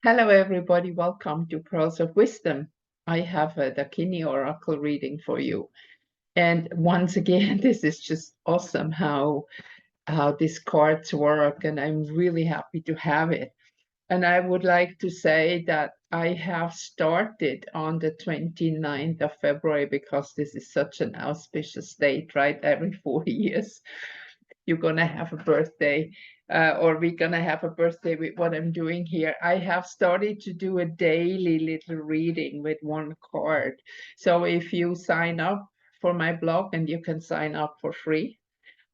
Hello, everybody. Welcome to Pearls of Wisdom. I have a Dakini Oracle reading for you. And once again, this is just awesome how these cards work, and I'm really happy to have it. And I would like to say that I have started on the 29th of February because this is such an auspicious date, right? Every 4 years you're going to have a birthday, or we're going to have a birthday with what I'm doing here. I have started to do a daily little reading with one card. So if you sign up for my blog, and you can sign up for free,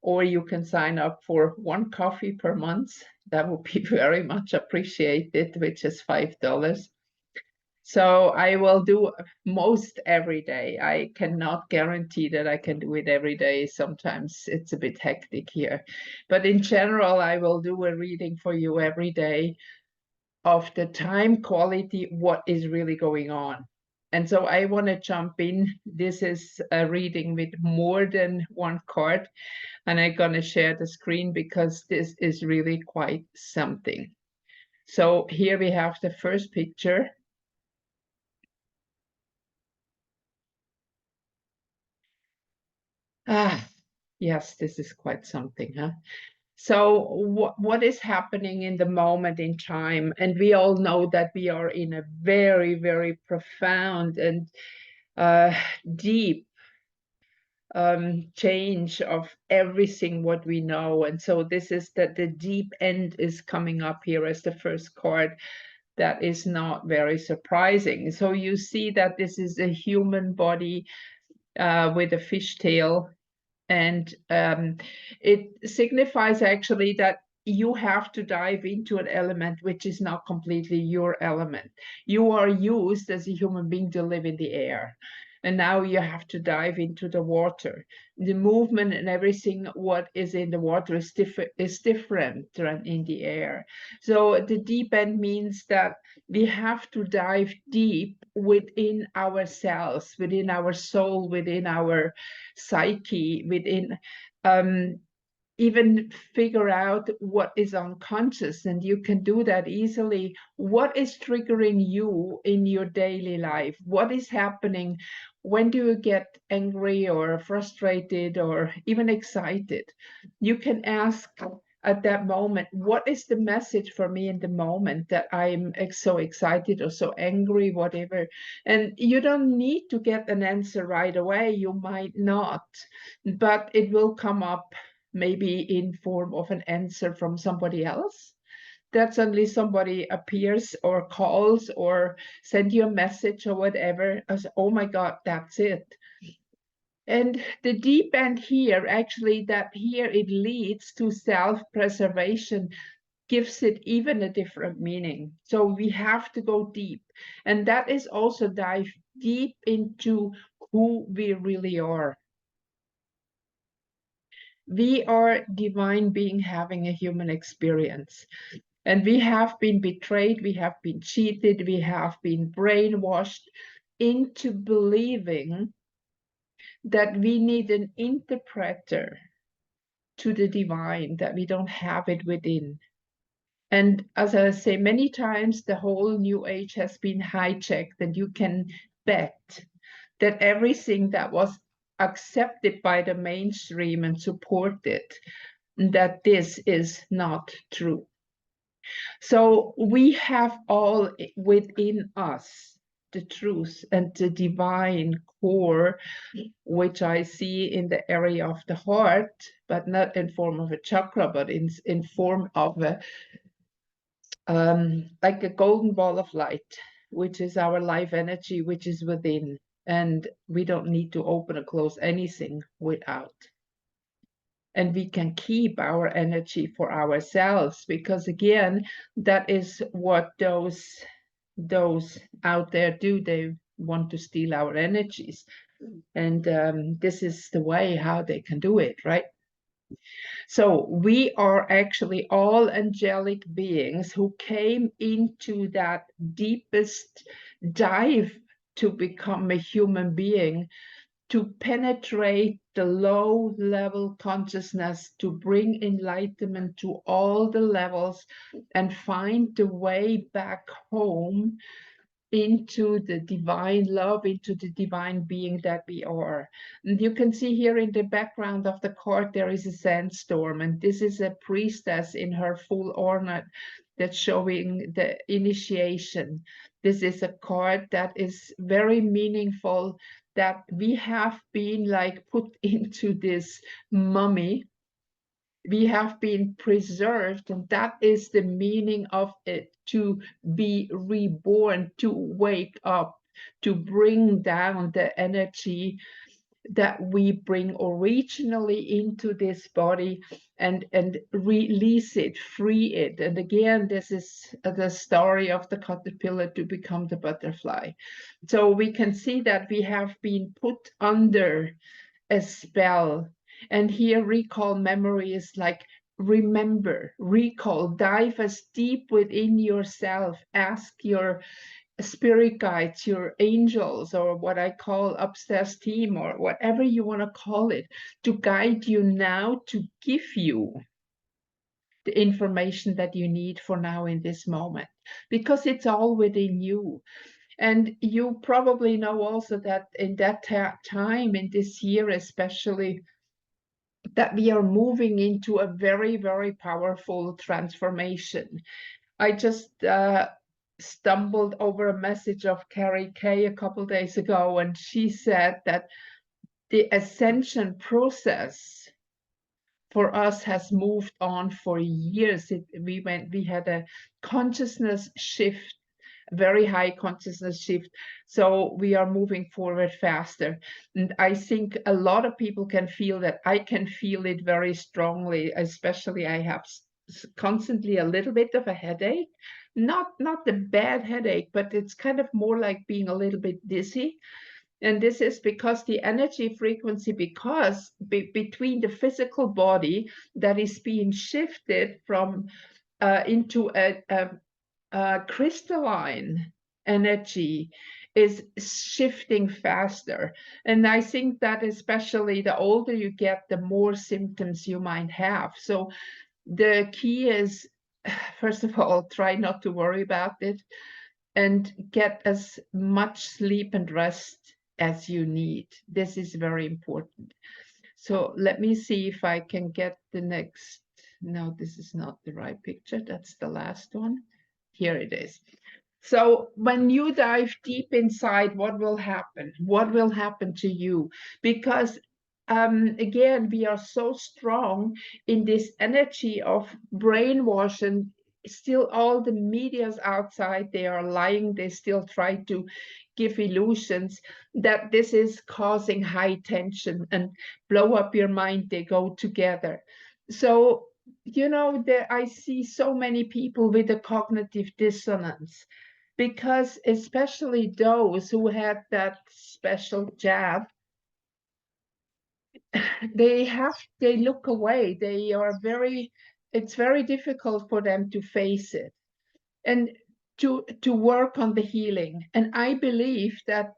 or you can sign up for one coffee per month, that would be very much appreciated, which is $5. So I will do most every day. I cannot guarantee that I can do it every day. Sometimes it's a bit hectic here. But in general, I will do a reading for you every day of the time quality, what is really going on. And so I want to jump in. This is a reading with more than one card. And I'm going to share the screen because this is really quite something. So here we have the first picture. Yes, this is quite something, huh? So what is happening in the moment in time? And we all know that we are in a very, very profound and deep change of everything what we know. And so this is that the deep end is coming up here as the first card. That is not very surprising. So you see that this is a human body with a fishtail. And it signifies actually that you have to dive into an element which is not completely your element. You are used as a human being to live in the air. And now you have to dive into the water. The movement and everything, what is in the water is different than in the air. So the deep end means that we have to dive deep within ourselves, within our soul, within our psyche, within even figure out what is unconscious. And you can do that easily. What is triggering you in your daily life? What is happening? When do you get angry or frustrated or even excited? You can ask at that moment, what is the message for me in the moment that I'm so excited or so angry, whatever. And you don't need to get an answer right away. You might not, but it will come up maybe in form of an answer from somebody else. That suddenly somebody appears or calls or send you a message or whatever, as, oh my God, that's it. And the deep end here, actually, that here it leads to self-preservation, gives it even a different meaning. So we have to go deep. And that is also dive deep into who we really are. We are divine being having a human experience. And we have been betrayed, we have been cheated, we have been brainwashed into believing that we need an interpreter to the divine, that we don't have it within. And as I say many times, the whole New Age has been hijacked, and you can bet that everything that was accepted by the mainstream and supported, that this is not true. So we have all within us the truth and the divine core, which I see in the area of the heart, but not in form of a chakra, but in form of a like a golden ball of light, which is our life energy, which is within, and we don't need to open or close anything without. And we can keep our energy for ourselves, because again, that is what those out there do. They want to steal our energies, and this is the way how they can do it, right? So we are actually all angelic beings who came into that deepest dive to become a human being, to penetrate the low level consciousness, to bring enlightenment to all the levels and find the way back home into the divine love, into the divine being that we are. And you can see here in the background of the card, there is a sandstorm, and this is a priestess in her full ornament that's showing the initiation. This is a card that is very meaningful, that we have been like put into this mummy. We have been preserved, and that is the meaning of it, to be reborn, to wake up, to bring down the energy that we bring originally into this body, and release it, free it. And again, this is the story of the caterpillar to become the butterfly. So we can see that we have been put under a spell. And here, recall memory is like remember, recall, dive as deep within yourself, ask your spirit guides, your angels, or what I call upstairs team, or whatever you want to call it, to guide you now, to give you the information that you need for now in this moment, because it's all within you. And you probably know also that in that time, in this year especially, that we are moving into a very, very powerful transformation. I just stumbled over a message of Carrie Kay a couple days ago, and she said that the ascension process for us has moved on for years. We had a consciousness shift, very high consciousness shift. So we are moving forward faster. And I think a lot of people can feel that. I can feel it very strongly, especially I have constantly a little bit of a headache. Not the bad headache, but it's kind of more like being a little bit dizzy. And this is because the energy frequency, because between the physical body that is being shifted from into a crystalline energy, is shifting faster. And I think that especially the older you get, the more symptoms you might have. So the key is, first of all, try not to worry about it, and get as much sleep and rest as you need. This is very important. So let me see if I can get the next. No, this is not the right picture. That's the last one. Here it is. So when you dive deep inside, what will happen? What will happen to you? Because again, we are so strong in this energy of brainwash, and still all the medias outside, they are lying. They still try to give illusions that this is causing high tension, and blow up your mind. They go together. So, you know, I see so many people with a cognitive dissonance, because especially those who had that special jab, they look away. It's very difficult for them to face it, and to work on the healing. And I believe that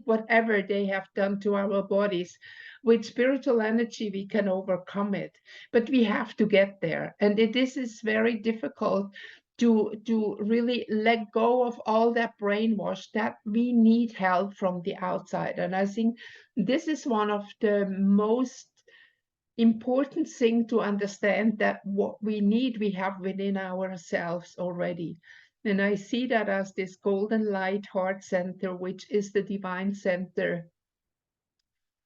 whatever they have done to our bodies, with spiritual energy we can overcome it. But we have to get there, and this is very difficult to really let go of all that brainwash, that we need help from the outside. And I think this is one of the most important thing to understand, that what we need, we have within ourselves already. And I see that as this golden light heart center, which is the divine center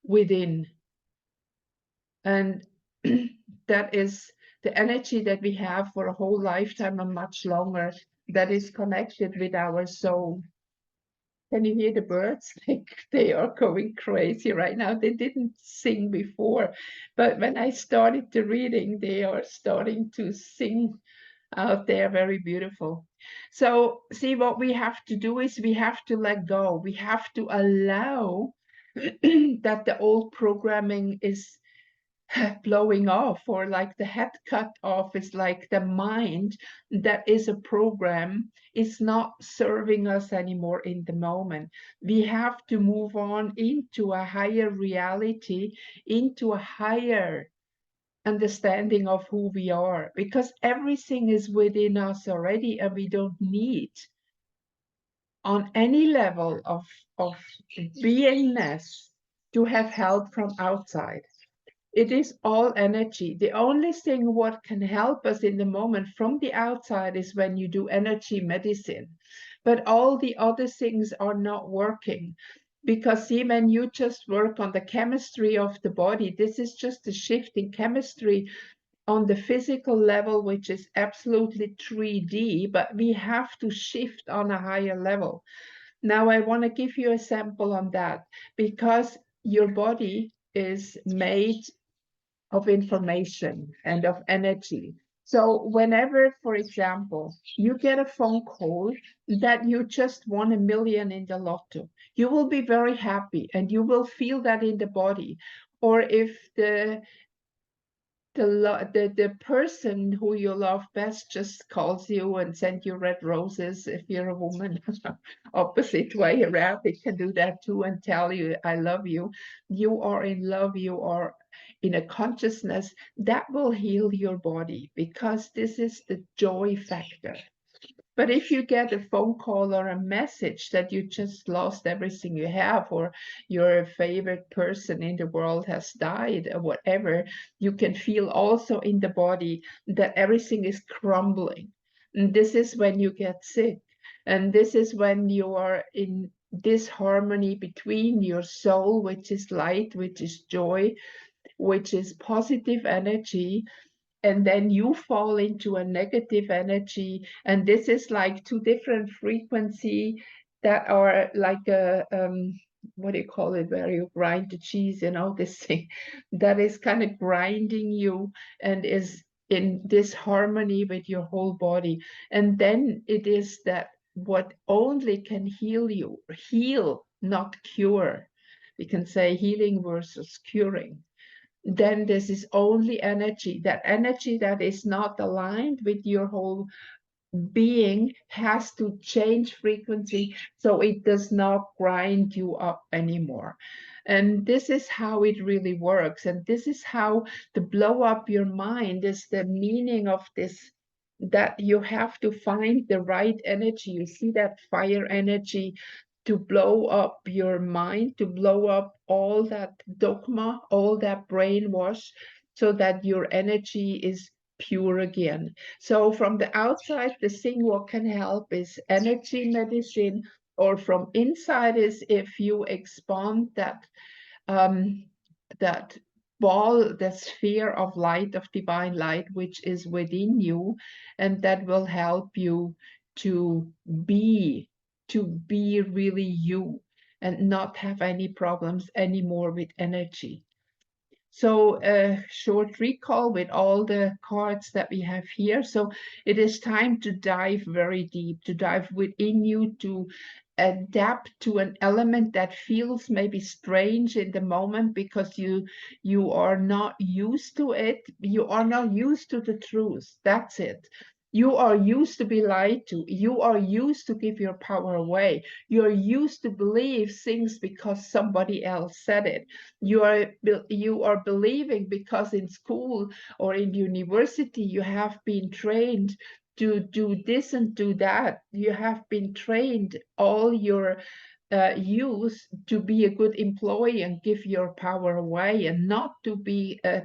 within. And that is the energy that we have for a whole lifetime and much longer, that is connected with our soul. Can you hear the birds? Like, they are going crazy right now. They didn't sing before, but when I started the reading, they are starting to sing out there. Very beautiful. So see, what we have to do is we have to let go. We have to allow that the old programming is blowing off, or like the head cut off, is like the mind that is a program is not serving us anymore in the moment. We have to move on into a higher reality, into a higher understanding of who we are, because everything is within us already, and we don't need on any level of beingness to have help from outside. It is all energy. The only thing what can help us in the moment from the outside is when you do energy medicine. But all the other things are not working. Because see, when you just work on the chemistry of the body, this is just a shift in chemistry on the physical level, which is absolutely 3D, but we have to shift on a higher level. Now, I want to give you a sample on that, because your body is made of information and of energy. So whenever, for example, you get a phone call that you just won 1 million in the lotto, you will be very happy and you will feel that in the body. Or if the person who you love best just calls you and sends you red roses, if you're a woman, opposite way around, it can do that too, and tell you, I love you. You are in love, you are in a consciousness that will heal your body, because this is the joy factor. But if you get a phone call or a message that you just lost everything you have, or your favorite person in the world has died, or whatever, you can feel also in the body that everything is crumbling. And this is when you get sick. And this is when you are in disharmony between your soul, which is light, which is joy, which is positive energy, and then you fall into a negative energy, and this is like two different frequency that are like a what do you call it, where you grind the cheese, this thing that is kind of grinding you and is in disharmony with your whole body. And then it is that what only can heal you, heal, not cure. We can say healing versus curing. Then this is only energy. That energy that is not aligned with your whole being has to change frequency so it does not grind you up anymore. And this is how it really works. And this is how to blow up your mind is the meaning of this, that you have to find the right energy. You see that fire energy to blow up your mind, to blow up all that dogma, all that brainwash, so that your energy is pure again. So from the outside, the thing what can help is energy medicine, or from inside is if you expand um, that ball, the sphere of light, of divine light, which is within you, and that will help you to be, to be really you, and not have any problems anymore with energy. So a short recall with all the cards that we have here. So it is time to dive very deep, to dive within you, to adapt to an element that feels maybe strange in the moment, because you are not used to it. You are not used to the truth. That's it. You are used to be lied to. You are used to give your power away. You are used to believe things because somebody else said it. You are believing because in school or in university you have been trained to do this and do that. You have been trained all your youth to be a good employee and give your power away, and not to be a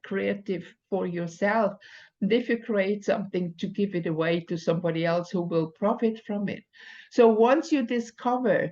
creative for yourself. And if you create something, to give it away to somebody else who will profit from it. So once you discover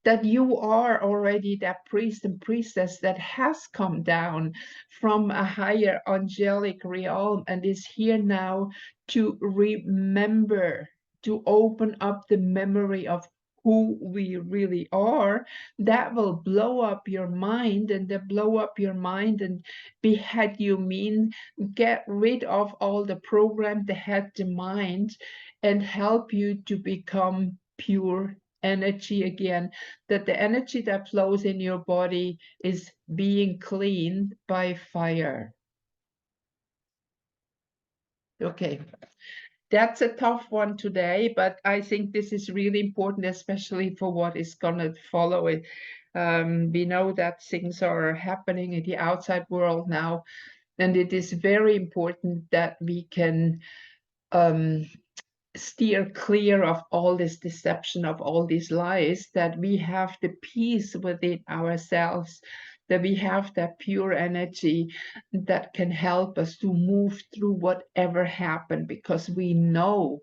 that you are already that priest and priestess that has come down from a higher angelic realm and is here now to remember, to open up the memory of who we really are, that will blow up your mind. And the blow up your mind and behead you mean get rid of all the program that had the mind, and help you to become pure energy again, that the energy that flows in your body is being cleaned by fire. Okay. That's a tough one today, but I think this is really important, especially for what is going to follow it. We know that things are happening in the outside world now, and it is very important that we can steer clear of all this deception, of all these lies, that we have the peace within ourselves, that we have that pure energy that can help us to move through whatever happened, because we know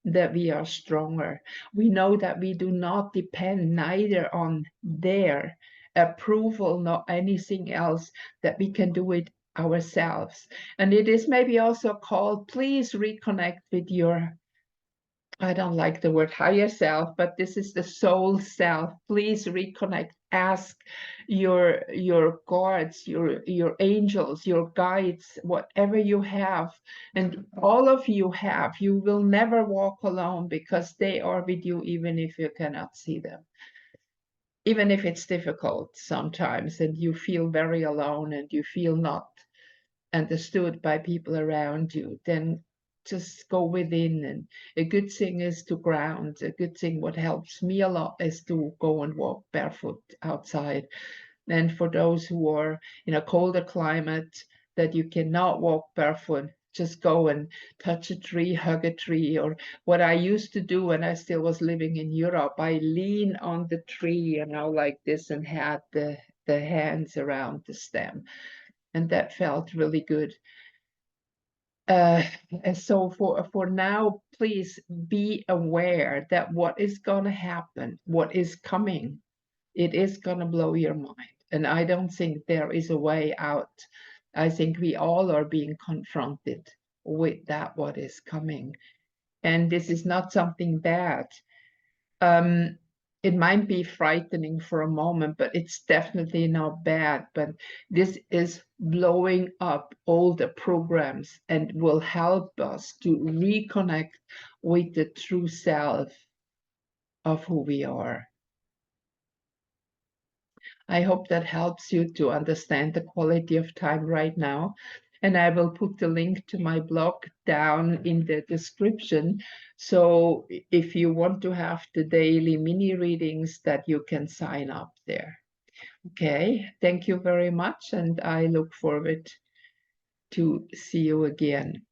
that we are stronger. We know that we do not depend neither on their approval nor anything else, that we can do it ourselves. And it is maybe also called, please reconnect with your, I don't like the word higher self, but this is the soul self. Please reconnect. Ask your guards, your angels, your guides, whatever you have, and all of you have. You will never walk alone, because they are with you, even if you cannot see them. Even if it's difficult sometimes, and you feel very alone, and you feel not understood by people around you, then just go within. And a good thing is to ground. A good thing, what helps me a lot, is to go and walk barefoot outside. And for those who are in a colder climate that you cannot walk barefoot, just go and touch a tree, hug a tree. Or what I used to do when I still was living in Europe, I lean on the tree, like this, and had the hands around the stem. And that felt really good. And so for now, please be aware that what is going to happen, what is coming, it is going to blow your mind. And I don't think there is a way out. I think we all are being confronted with that, what is coming. And this is not something bad. It might be frightening for a moment, but it's definitely not bad. But this is blowing up all the programs and will help us to reconnect with the true self of who we are. I hope that helps you to understand the quality of time right now. And I will put the link to my blog down in the description. So if you want to have the daily mini readings, that you can sign up there. Okay, thank you very much. And I look forward to see you again.